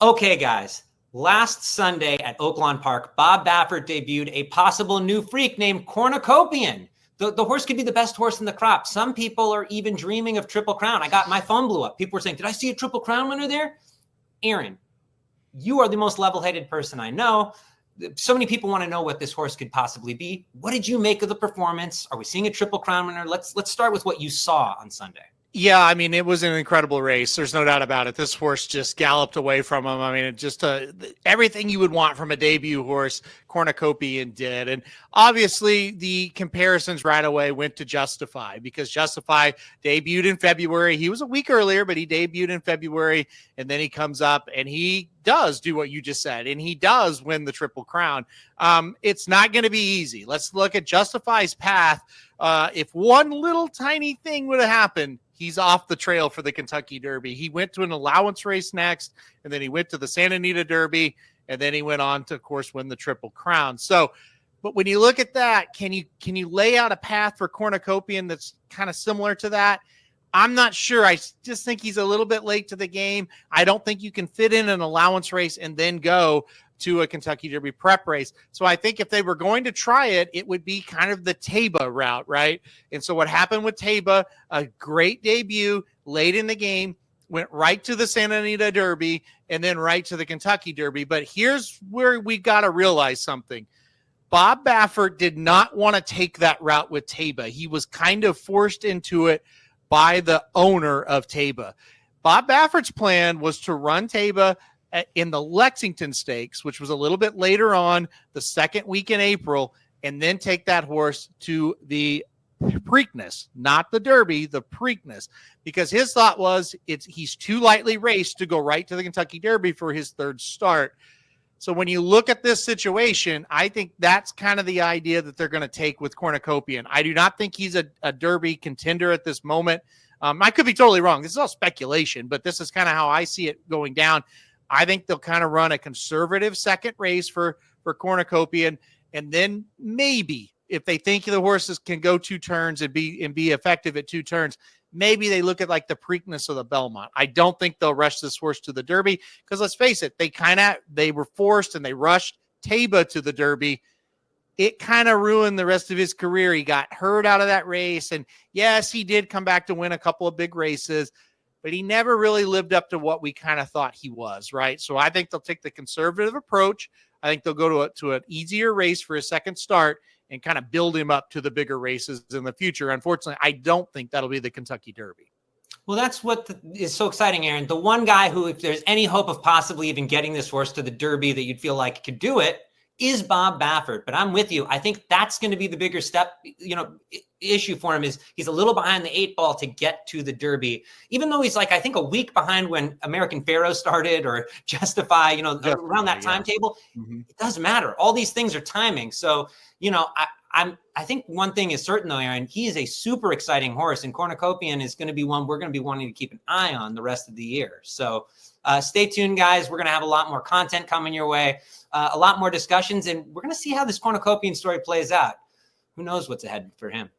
Okay, guys. Last Sunday at Oaklawn Park, Bob Baffert debuted a possible new freak named Cornucopian. The horse could be the best horse in the crop. Some people are even dreaming of Triple Crown. My phone blew up. People were saying, did I see a Triple Crown winner there? Aaron, you are the most level-headed person I know. So many people want to know what this horse could possibly be. What did you make of the performance? Are we seeing a Triple Crown winner? Let's start with what you saw on Sunday. Yeah, I mean, it was an incredible race. There's no doubt about it. This horse just galloped away from him. I mean, it just everything you would want from a debut horse, Cornucopian did. And obviously, the comparisons right away went to Justify, because Justify debuted in February. He was a week earlier, but he debuted in February, and then he comes up and he does do what you just said, and he does win the Triple Crown. It's not going to be easy. Let's look at Justify's path. If one little tiny thing would have happened, he's off the trail for the Kentucky Derby. He went to an allowance race next, and then he went to the Santa Anita Derby, and then he went on to, of course, win the Triple Crown. So, but when you look at that, can you lay out a path for Cornucopian that's kind of similar to that? I'm not sure. I just think he's a little bit late to the game. I don't think you can fit in an allowance race and then go to a Kentucky Derby prep race. So I think if they were going to try it, it would be kind of the Taiba route, right? And so what happened with Taiba, a great debut late in the game, went right to the Santa Anita Derby and then right to the Kentucky Derby. But here's where we got to realize something. Bob Baffert did not want to take that route with Taiba. He was kind of forced into it by the owner of Taiba. Bob Baffert's plan was to run Taiba in the Lexington Stakes, which was a little bit later on, the second week in April, and then take that horse to the Preakness, not the Derby, the Preakness, because his thought was he's too lightly raced to go right to the Kentucky Derby for his third start. So when you look at this situation, I think that's kind of the idea that they're going to take with Cornucopian. I do not think he's a Derby contender at this moment. I could be totally wrong. This is all speculation, but this is kind of how I see it going down. I think they'll kind of run a conservative second race for Cornucopian, and then maybe if they think the horses can go 2 turns and be effective at 2 turns, maybe they look at like the Preakness of the Belmont. I don't think they'll rush this horse to the Derby, because let's face it, they were forced and they rushed Taiba to the Derby. It kind of ruined the rest of his career. He got hurt out of that race, and yes, he did come back to win a couple of big races, but he never really lived up to what we kind of thought he was, right? So I think they'll take the conservative approach. I think they'll go to an easier race for his second start and kind of build him up to the bigger races in the future. Unfortunately, I don't think that'll be the Kentucky Derby. Well, that's what is so exciting, Aaron. The one guy who, if there's any hope of possibly even getting this horse to the Derby that you'd feel like could do it, is Bob Baffert. But I'm with you. I think that's going to be the bigger issue for him, is he's a little behind the 8 ball to get to the Derby, even though he's I think a week behind when American Pharoah started, or Justify, around that timetable. Mm-hmm. It doesn't matter. All these things are timing. So, I think one thing is certain though, Aaron, he is a super exciting horse, and Cornucopian is going to be one we're going to be wanting to keep an eye on the rest of the year. So stay tuned, guys. We're going to have a lot more content coming your way, a lot more discussions, and we're going to see how this Cornucopian story plays out. Who knows what's ahead for him?